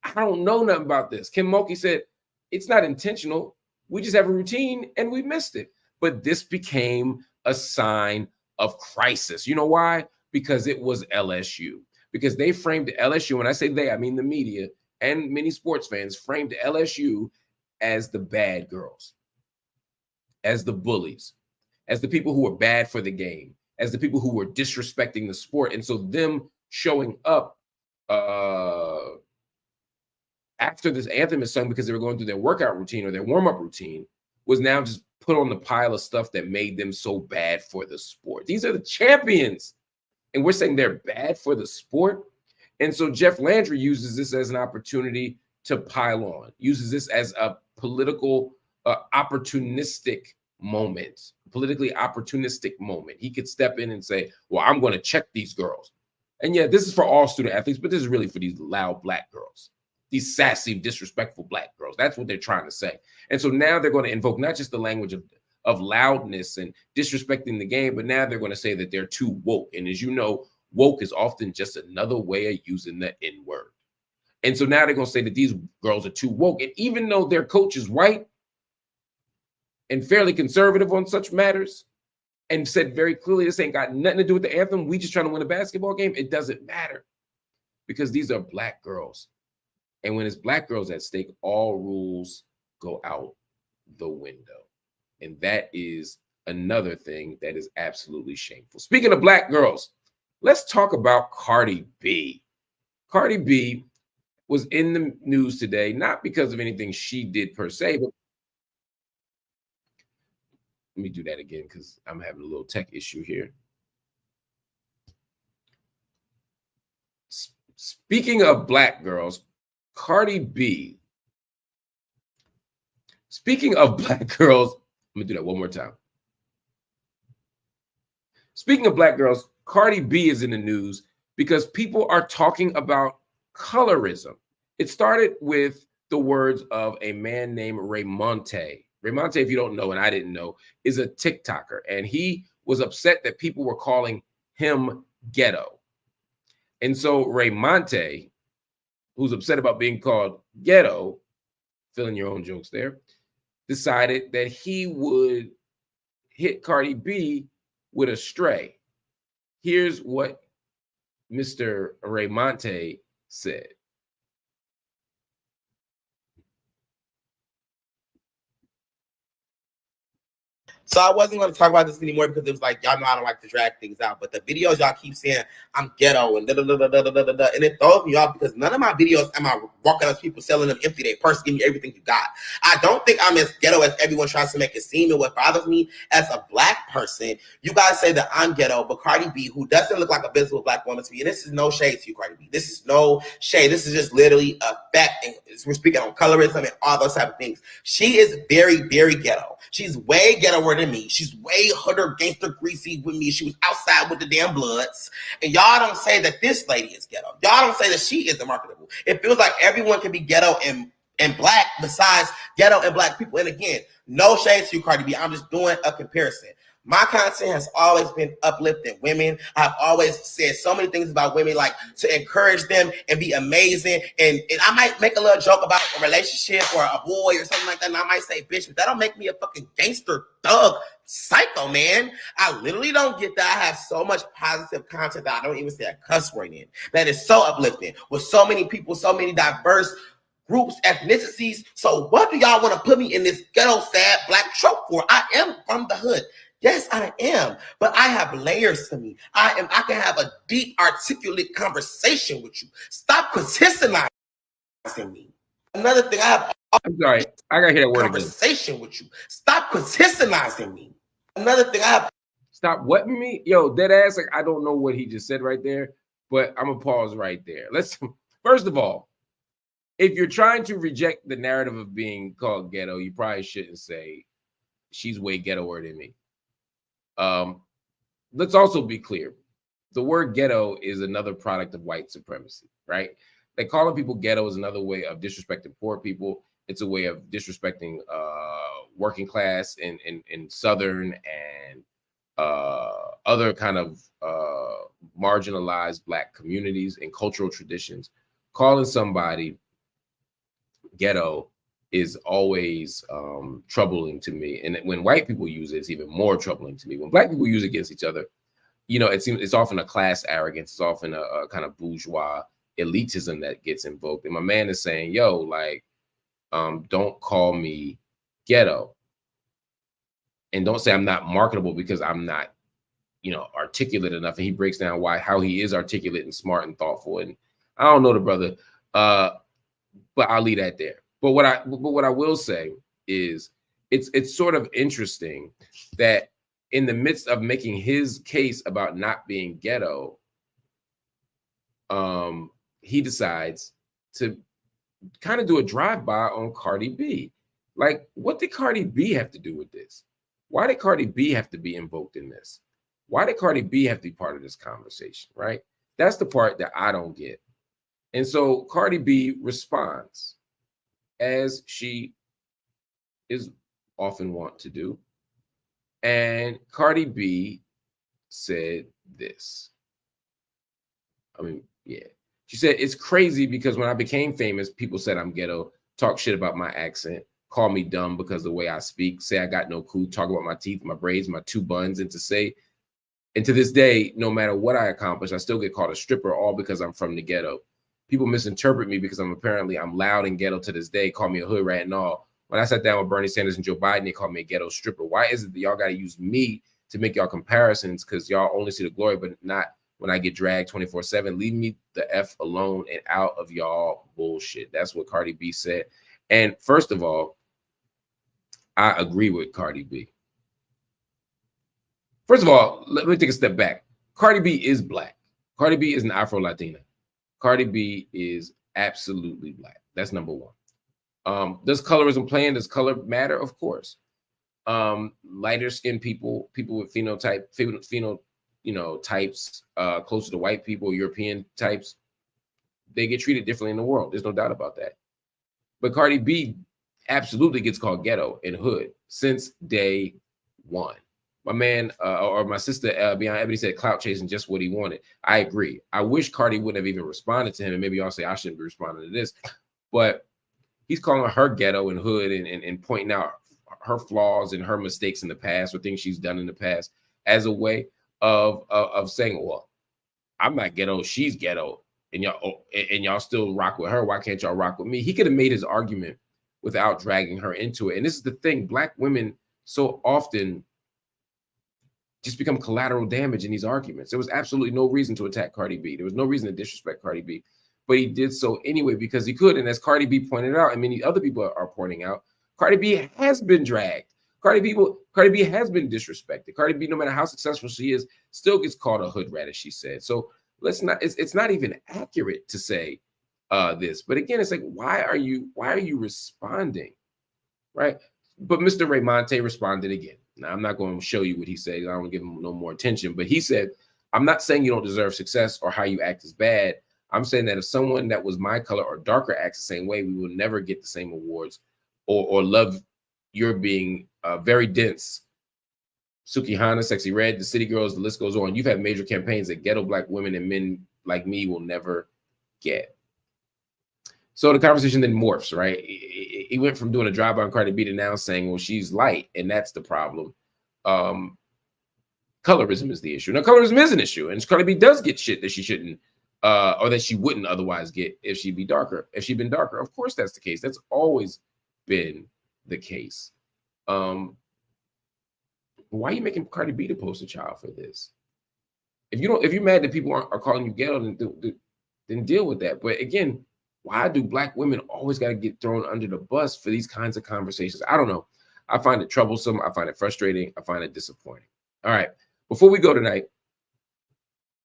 I don't know nothing about this. Kim Mulkey said, it's not intentional. We just have a routine and we missed it. But this became a sign of crisis. You know why? Because it was LSU. Because they framed LSU, when I say they, I mean the media and many sports fans, framed LSU as the bad girls, as the bullies, as the people who were bad for the game, as the people who were disrespecting the sport. And so them showing up after this anthem is sung because they were going through their workout routine or their warm-up routine was now just put on the pile of stuff that made them so bad for the sport. These are the champions. And we're saying they're bad for the sport. And so Jeff Landry uses this as an opportunity to pile on, uses this as a political opportunistic moment, politically opportunistic moment. He could step in and say, well, I'm going to check these girls. And yeah, this is for all student athletes, but this is really for these loud black girls, these sassy, disrespectful black girls. That's what they're trying to say. And so now they're going to invoke not just the language of loudness and disrespecting the game, but now they're going to say that they're too woke. And as you know, woke is often just another way of using the N-word. And so now they're going to say that these girls are too woke. And even though their coach is white and fairly conservative on such matters and said very clearly, this ain't got nothing to do with the anthem, we just trying to win a basketball game, it doesn't matter because these are black girls. And when it's black girls at stake, all rules go out the window. And that is another thing that is absolutely shameful. Speaking of black girls, let's talk about Cardi B. Cardi B was in the news today, not because of anything she did per se, but let me do that again because I'm having a little tech issue here. Speaking of black girls, Cardi B. Speaking of black girls, let me do that one more time. Speaking of black girls, Cardi B is in the news because people are talking about colorism. It started with the words of a man named Raymonte. Raymonte, if you don't know, and I didn't know, is a TikToker. And he was upset that people were calling him ghetto. And so Raymonte, who's upset about being called ghetto, fill in your own jokes there, decided that he would hit Cardi B with a stray. Here's what Mr. Raymonte said. So I wasn't going to talk about this anymore because it was like, y'all know I don't like to drag things out. But the videos y'all keep saying I'm ghetto and da-da-da-da-da-da-da, and it throws me off because none of my videos am I walking up to people selling them empty. They purse, give me everything you got. I don't think I'm as ghetto as everyone tries to make it seem. And what bothers me as a black person, you guys say that I'm ghetto, but Cardi B, who doesn't look like a visible black woman to me, and this is no shade to you, Cardi B. This is no shade. This is just literally a fact. And we're speaking on colorism and all those type of things. She is very, very ghetto. She's way ghettoer than me. She's way hooder, gangster, greasy with me. She was outside with the damn Bloods. And y'all don't say that this lady is ghetto. Y'all don't say that she is marketable. It feels like everyone can be ghetto and black besides ghetto and black people. And again, no shade to you, Cardi B. I'm just doing a comparison. My content has always been uplifting women. I've always said so many things about women, like to encourage them and be amazing. And I might make a little joke about a relationship or a boy or something like that. And I might say, bitch, but that don't make me a fucking gangster, thug, psycho, man. I literally don't get that. I have so much positive content that I don't even say a cuss word in. That is so uplifting with so many people, so many diverse groups, ethnicities. So what do y'all want to put me in this ghetto, sad black trope for? I am from the hood. Yes, I am, but I have layers to me. I can have a deep, articulate conversation with you. Stop criticizing me. Another thing, I have. I'm sorry, I gotta hear that word again. Conversation with you. Stop criticizing me. Another thing, I have. Stop what me? Yo, dead ass. Like I don't know what he just said right there, but I'm gonna pause right there. Let's first of all, if you're trying to reject the narrative of being called ghetto, you probably shouldn't say she's way ghettoer than me. Let's also be clear. The word ghetto is another product of white supremacy, right? Like calling people ghetto is another way of disrespecting poor people. It's a way of disrespecting working class in Southern and other kind of marginalized black communities and cultural traditions. Calling somebody ghetto is always troubling to me. And when white people use it, it's even more troubling to me. When black people use it against each other, you know, it seems it's often a class arrogance. It's often a kind of bourgeois elitism that gets invoked. And my man is saying, yo, like, don't call me ghetto. And don't say I'm not marketable because I'm not, you know, articulate enough. And he breaks down how he is articulate and smart and thoughtful. And I don't know the brother, but I'll leave that there. But what I will say is it's sort of interesting that in the midst of making his case about not being ghetto, he decides to kind of do a drive-by on Cardi B. Like, what did Cardi B have to do with this? Why did Cardi B have to be invoked in this? Why did Cardi B have to be part of this conversation, right? That's the part that I don't get. And so Cardi B responds, as she is often wont to do. And Cardi B said this. I mean, yeah. She said, it's crazy because when I became famous, people said I'm ghetto, talk shit about my accent, call me dumb because of the way I speak, say I got no cool, talk about my teeth, my braids, my two buns, and to this day, no matter what I accomplish, I still get called a stripper, all because I'm from the ghetto. People misinterpret me because I'm loud and ghetto to this day, call me a hood rat and all. When I sat down with Bernie Sanders and Joe Biden, they called me a ghetto stripper. Why is it that y'all got to use me to make y'all comparisons? Because y'all only see the glory, but not when I get dragged 24/7. Leave me the F alone and out of y'all bullshit. That's what Cardi B said. And first of all, I agree with Cardi B. First of all, let me take a step back. Cardi B is black. Cardi B is an Afro-Latina. Cardi B is absolutely black. That's number one. Does colorism play in? Does color matter? Of course. Lighter skinned people with types closer to white people, European types, they get treated differently in the world. There's no doubt about that. But Cardi B absolutely gets called ghetto and hood since day one. My man or my sister Beyond Ebony said clout chasing just what he wanted. I agree. I wish Cardi wouldn't have even responded to him, and maybe y'all say I shouldn't be responding to this, but he's calling her ghetto and hood and pointing out her flaws and her mistakes in the past or things she's done in the past as a way of saying, well, I'm not ghetto, she's ghetto, and y'all still rock with her. Why can't y'all rock with me? He could have made his argument without dragging her into it. And this is the thing, Black women so often just become collateral damage in these arguments. There was absolutely no reason to attack Cardi B. There was no reason to disrespect Cardi B, but he did so anyway because he could. And as Cardi B pointed out, and many other people are pointing out, Cardi B has been dragged. Cardi B has been disrespected. Cardi B, no matter how successful she is, still gets called a hood rat, as she said. So let's not. It's not even accurate to say this. But again, it's like, why are you responding, right? But Mr. Raymonte responded again. Now, I'm not going to show you what he said. I don't want to give him no more attention. But he said, I'm not saying you don't deserve success or how you act is bad. I'm saying that if someone that was my color or darker acts the same way, we will never get the same awards or love your being very dense. Sukihana, Sexy Red, the City Girls, the list goes on. You've had major campaigns that ghetto Black women and men like me will never get. So the conversation then morphs, right? He went from doing a drive-by on Cardi B to now saying, well, she's light, and that's the problem. Colorism is the issue. Now, colorism is an issue, and Cardi B does get shit that she shouldn't, or that she wouldn't otherwise get if she'd be darker. If she'd been darker, of course that's the case. That's always been the case. Why are you making Cardi B the poster child for this? If you're mad that people are calling you ghetto, then deal with that. But again, why do Black women always got to get thrown under the bus for these kinds of conversations? I don't know. I find it troublesome. I find it frustrating. I find it disappointing. All right. Before we go tonight,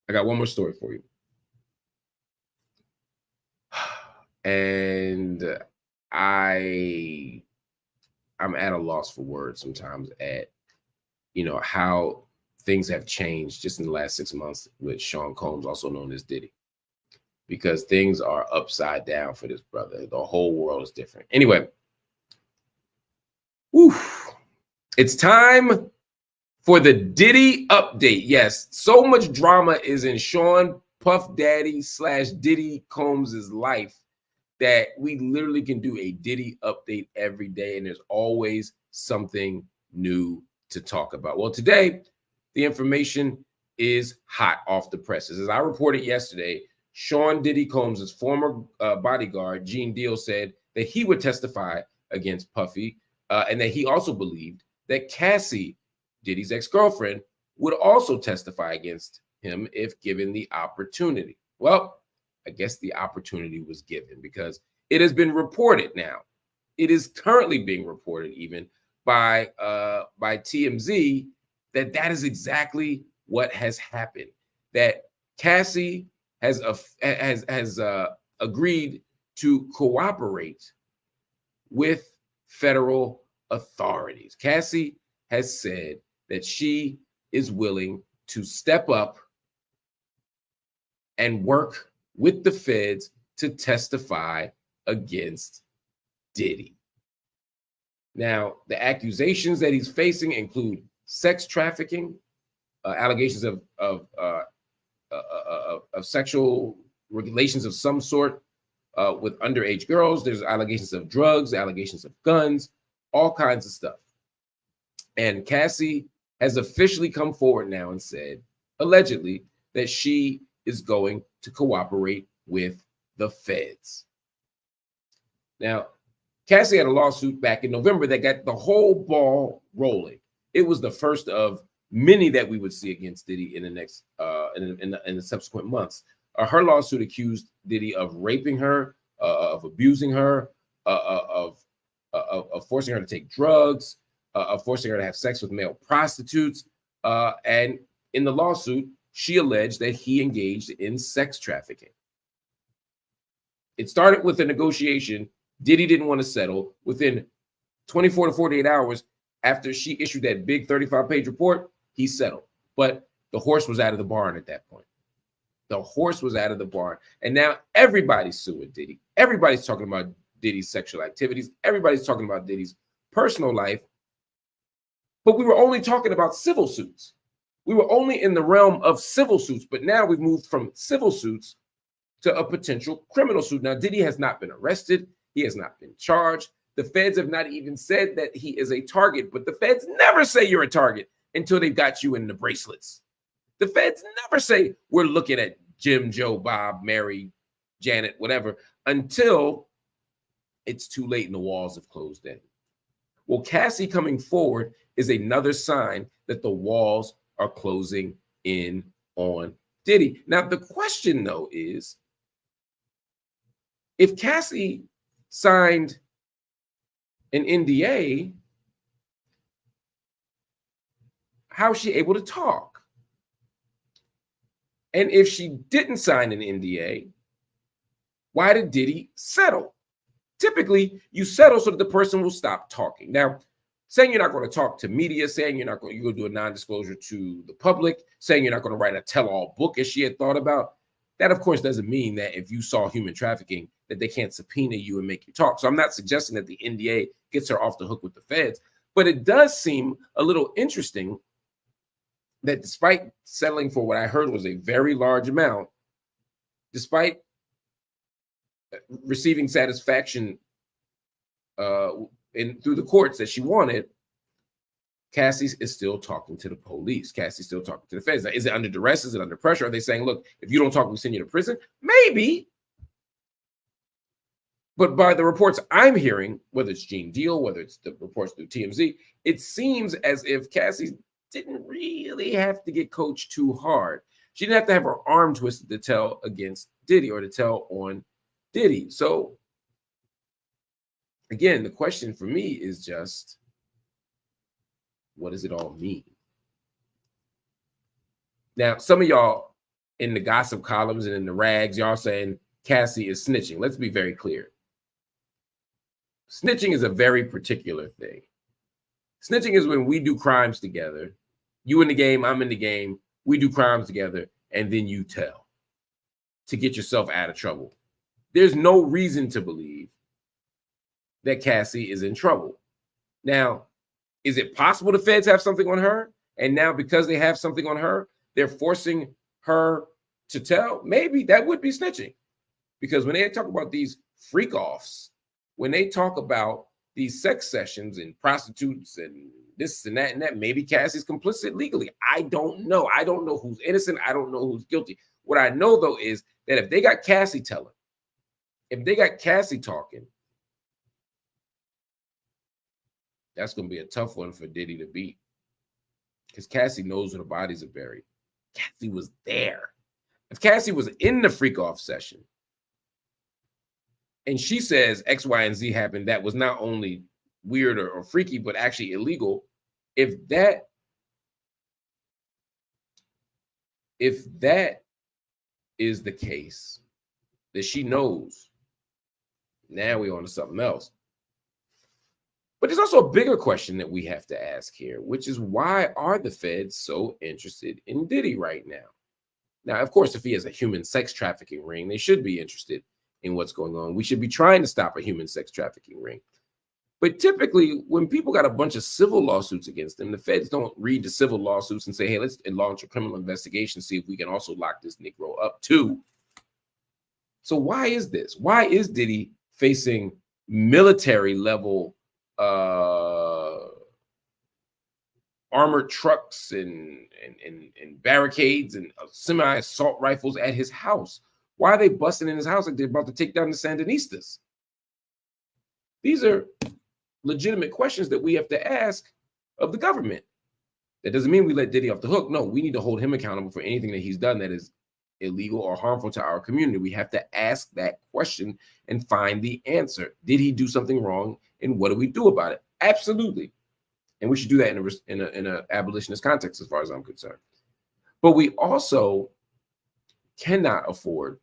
I got one more story for you. And I'm at a loss for words sometimes at, how things have changed just in the last 6 months with Sean Combs, also known as Diddy. Because things are upside down for this brother. The whole world is different. Anyway, it's time for the Diddy update. Yes, so much drama is in Sean Puff Daddy / Diddy Combs' life that we literally can do a Diddy update every day, and there's always something new to talk about. Well, today, the information is hot off the presses. As I reported yesterday, Sean Diddy Combs' former bodyguard, Gene Deal, said that he would testify against Puffy and that he also believed that Cassie, Diddy's ex-girlfriend, would also testify against him if given the opportunity. Well, I guess the opportunity was given because it has been reported now. It is currently being reported even by TMZ that is exactly what has happened. That Cassie has agreed to cooperate with federal authorities. Cassie has said that she is willing to step up and work with the feds to testify against Diddy. Now, the accusations that he's facing include sex trafficking, allegations of sexual relations of some sort with underage girls. There's allegations of drugs, allegations of guns, all kinds of stuff. And Cassie has officially come forward now and said, allegedly, that she is going to cooperate with the feds. Now, Cassie had a lawsuit back in November that got the whole ball rolling. It was the first of many that we would see against Diddy in the next in the subsequent months. Her lawsuit accused Diddy of raping her, of abusing her, of forcing her to take drugs, of forcing her to have sex with male prostitutes. And in the lawsuit, she alleged that he engaged in sex trafficking. It started with a negotiation. Diddy didn't want to settle. Within 24 to 48 hours after she issued that big 35-page report, he settled. But the horse was out of the barn at that point. The horse was out of the barn. And now everybody's suing Diddy. Everybody's talking about Diddy's sexual activities. Everybody's talking about Diddy's personal life. But we were only talking about civil suits. We were only in the realm of civil suits. But now we've moved from civil suits to a potential criminal suit. Now, Diddy has not been arrested. He has not been charged. The feds have not even said that he is a target, but the feds never say you're a target until they've got you in the bracelets. The feds never say we're looking at Jim, Joe, Bob, Mary, Janet, whatever, until it's too late and the walls have closed in. Well, Cassie coming forward is another sign that the walls are closing in on Diddy. Now, the question, though, is if Cassie signed an NDA, how is she able to talk? And if she didn't sign an NDA, why did Diddy settle? Typically, you settle so that the person will stop talking. Now, saying you're not going to talk to media, saying you're going to do a non-disclosure to the public, saying you're not going to write a tell-all book as she had thought about, that, of course, doesn't mean that if you saw human trafficking, that they can't subpoena you and make you talk. So I'm not suggesting that the NDA gets her off the hook with the feds, but it does seem a little interesting that despite settling for what I heard was a very large amount, despite receiving satisfaction through the courts that she wanted, Cassie is still talking to the police. Cassie's still talking to the feds. Now, is it under duress? Is it under pressure? Are they saying, look, if you don't talk, we'll send you to prison? Maybe. But by the reports I'm hearing, whether it's Gene Deal, whether it's the reports through TMZ, it seems as if Cassie didn't really have to get coached too hard. She didn't have to have her arm twisted to tell against Diddy or to tell on Diddy. So, again, the question for me is just, what does it all mean? Now, some of y'all in the gossip columns and in the rags, y'all saying Cassie is snitching. Let's be very clear. Snitching is a very particular thing. Snitching is when we do crimes together. You in the game, I'm in the game. We do crimes together, and then you tell to get yourself out of trouble. There's no reason to believe that Cassie is in trouble. Now, is it possible the feds have something on her? And now because they have something on her, they're forcing her to tell? Maybe that would be snitching. Because when they talk about these freak-offs, when they talk about these sex sessions and prostitutes and this and that, maybe Cassie's complicit legally. I don't know. I don't know who's innocent. I don't know who's guilty. What I know, though, is that if they got Cassie telling, if they got Cassie talking, that's going to be a tough one for Diddy to beat. Because Cassie knows where the bodies are buried. Cassie was there. If Cassie was in the freak-off session, and she says X, Y, and Z happened, that was not only weird or freaky, but actually illegal. If that is the case, that she knows, now we're on to something else. But there's also a bigger question that we have to ask here, which is why are the feds so interested in Diddy right now? Now, of course, if he has a human sex trafficking ring, they should be interested in what's going on. We should be trying to stop a human sex trafficking ring. But typically, when people got a bunch of civil lawsuits against them, the feds don't read the civil lawsuits and say, hey, let's launch a criminal investigation, see if we can also lock this Negro up too. So why is this? Why is Diddy facing military level armored trucks and barricades and semi-assault rifles at his house? Why are they busting in his house like they're about to take down the Sandinistas? These are legitimate questions that we have to ask of the government. That doesn't mean we let Diddy off the hook. No, we need to hold him accountable for anything that he's done that is illegal or harmful to our community. We have to ask that question and find the answer. Did he do something wrong, and what do we do about it? Absolutely. And we should do that in an abolitionist context as far as I'm concerned. But we also cannot afford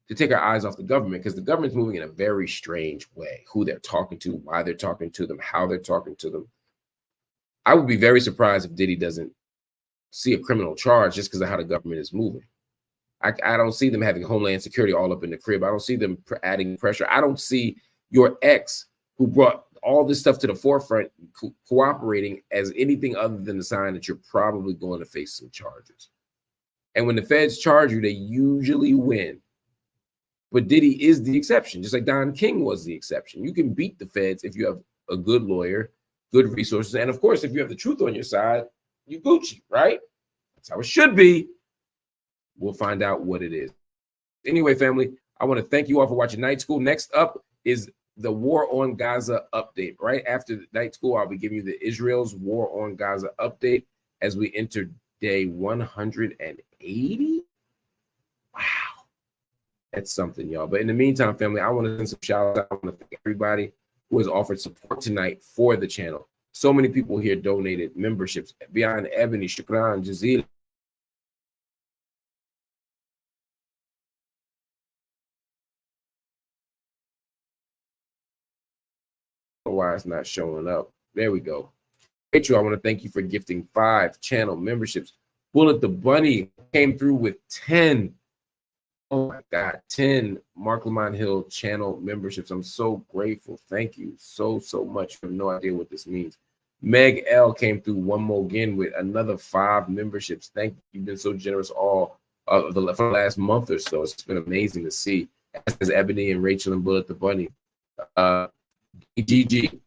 to take our eyes off the government, because the government's moving in a very strange way. Who they're talking to, why they're talking to them, how they're talking to them. I would be very surprised if Diddy doesn't see a criminal charge just because of how the government is moving. I don't see them having Homeland Security all up in the crib. I don't see them adding pressure. I don't see your ex, who brought all this stuff to the forefront, cooperating as anything other than the sign that you're probably going to face some charges. And when the feds charge you, they usually win. But Diddy is the exception, just like Don King was the exception. You can beat the feds if you have a good lawyer, good resources, and of course, if you have the truth on your side, you Gucci, right? That's how it should be. We'll find out what it is. Anyway, family, I want to thank you all for watching Night School. Next up is the War on Gaza update. Right after Night School, I'll be giving you the Israel's War on Gaza update as we enter day 180. Wow. That's something, y'all. But in the meantime, family, I want to send some shout outs. I want to thank everybody who has offered support tonight for the channel. So many people here donated memberships. Beyond Ebony, Shukran, Jazeel. Why it's not showing up. There we go. Rachel, I want to thank you for gifting 5 channel memberships. Bullet the Bunny came through with 10. Oh my God, 10 Marc Lamont Hill channel memberships. I'm so grateful. Thank you so much. I have no idea what this means. Meg L came through one more again with another 5 memberships. Thank you. You've been so generous all for the last month or so. It's been amazing to see. As Ebony and Rachel and Bullet the Bunny. GG.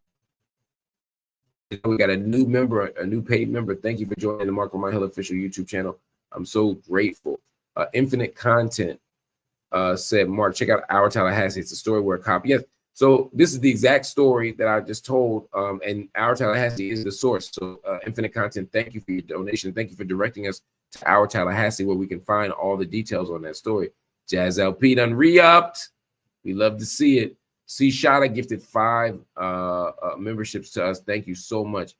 We got a new member, a new paid member. Thank you for joining the Marc Lamont Hill official YouTube channel. I'm so grateful. Infinite Content said, Mark, check out Our Tallahassee. It's a story where a cop. Yes. So this is the exact story that I just told. And Our Tallahassee is the source. So Infinite Content, thank you for your donation. Thank you for directing us to Our Tallahassee, where we can find all the details on that story. Jazz LP done re-upped. We love to see it. C. Shada gifted 5 memberships to us. Thank you so much.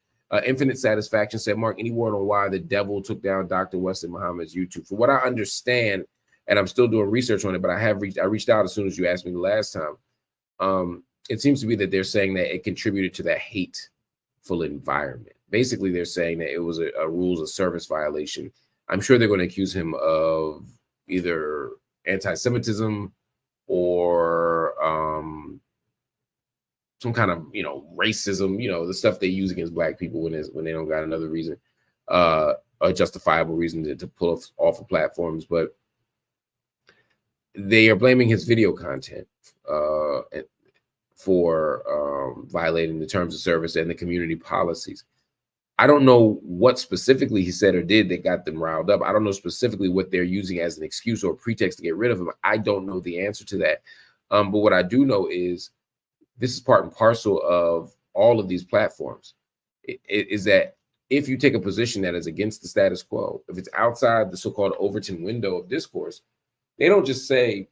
Infinite Satisfaction said, Mark, any word on why the devil took down Dr. Wesley Muhammad's YouTube? For what I understand, and I'm still doing research on it, but I reached out as soon as you asked me the last time. It seems to be that they're saying that it contributed to that hateful environment. Basically, they're saying that it was a rules of service violation. I'm sure they're going to accuse him of either anti-Semitism or some kind of, racism, the stuff they use against black people when they don't got another reason, a justifiable reason to pull off of platforms. But they are blaming his video content for violating the terms of service and the community policies. I don't know what specifically he said or did that got them riled up. I don't know specifically what they're using as an excuse or pretext to get rid of him. I don't know the answer to that. But what I do know is this is part and parcel of all of these platforms. Is that if you take a position that is against the status quo, if it's outside the so-called Overton window of discourse, they don't just say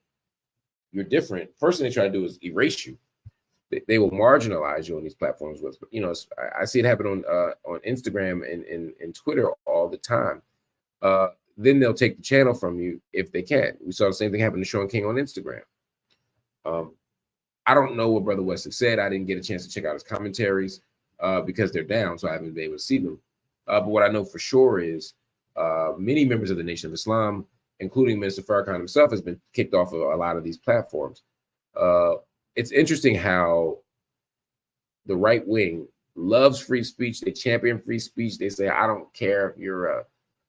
you're different. First thing they try to do is erase you. They will marginalize you on these platforms. With, I see it happen on Instagram and Twitter all the time. Then they'll take the channel from you if they can. We saw the same thing happen to Sean King on Instagram. I don't know what Brother Wesley said. I didn't get a chance to check out his commentaries because they're down, so I haven't been able to see them. But what I know for sure is many members of the Nation of Islam, including Minister Farrakhan himself, has been kicked off of a lot of these platforms. It's interesting how the right wing loves free speech. They champion free speech. They say, I don't care if you're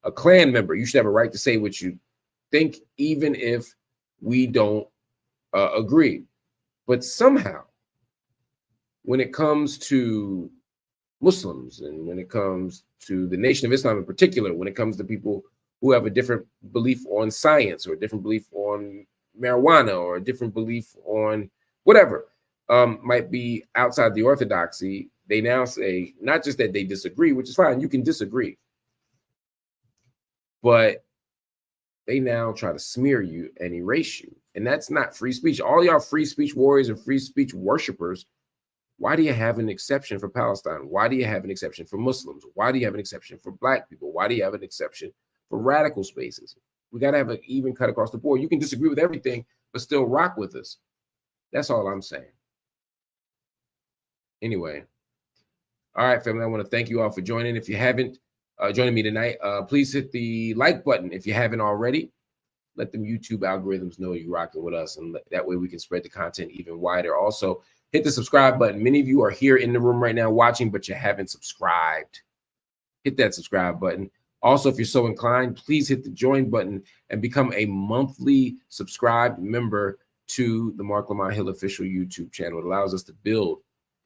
a Klan member. You should have a right to say what you think, even if we don't agree. But somehow, when it comes to Muslims and when it comes to the Nation of Islam in particular, when it comes to people who have a different belief on science or a different belief on marijuana or a different belief on whatever might be outside the orthodoxy, they now say not just that they disagree, which is fine, you can disagree, but they now try to smear you and erase you. And that's not free speech. All y'all free speech warriors and free speech worshipers, why do you have an exception for Palestine? Why do you have an exception for Muslims? Why do you have an exception for black people? Why do you have an exception for radical spaces? We got to have an even cut across the board. You can disagree with everything, but still rock with us. That's all I'm saying. Anyway. All right, family, I want to thank you all for joining. If you haven't joined me tonight, please hit the like button if you haven't already. Let them YouTube algorithms know you're rocking with us, and that way we can spread the content even wider. Also, hit the subscribe button. Many of you are here in the room right now watching, but you haven't subscribed. Hit that subscribe button. Also, if you're so inclined, please hit the join button and become a monthly subscribed member to the Marc Lamont Hill official YouTube channel. It allows us to build.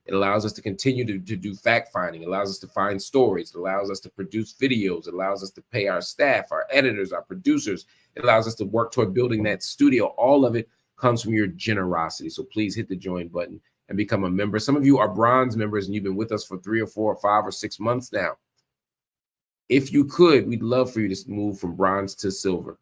It allows us to continue to do fact finding. It allows us to find stories. It allows us to produce videos. It allows us to pay our staff, our editors, our producers. It allows us to work toward building that studio. All of it comes from your generosity. So please hit the join button and become a member. Some of you are bronze members and you've been with us for 3 or 4 or 5 or 6 months now. If you could, we'd love for you to move from bronze to silver.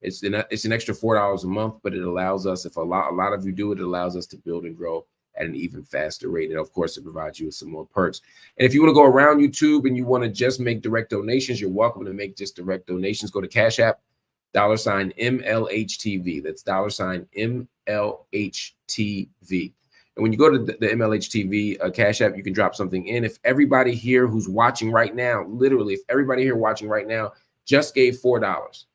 It's an extra $4 a month, but it allows us, if a lot of you do it, it allows us to build and grow at an even faster rate. And of course, it provides you with some more perks. And if you want to go around YouTube and you want to just make direct donations, you're welcome to make just direct donations. Go to Cash App, $MLHTV. That's $MLHTV. And when you go to the MLHTV Cash App, you can drop something in. If everybody here who's watching right now, literally, if everybody here watching right now just gave $4,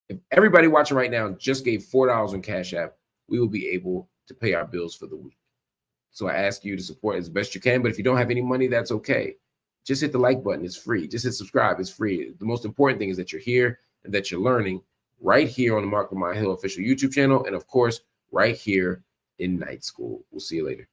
if everybody watching right now just gave $4 on Cash App, we will be able to pay our bills for the week. So I ask you to support as best you can. But if you don't have any money, that's okay. Just hit the like button. It's free. Just hit subscribe. It's free. The most important thing is that you're here and that you're learning right here on the Marc Lamont Hill official YouTube channel. And of course, right here in night school. We'll see you later.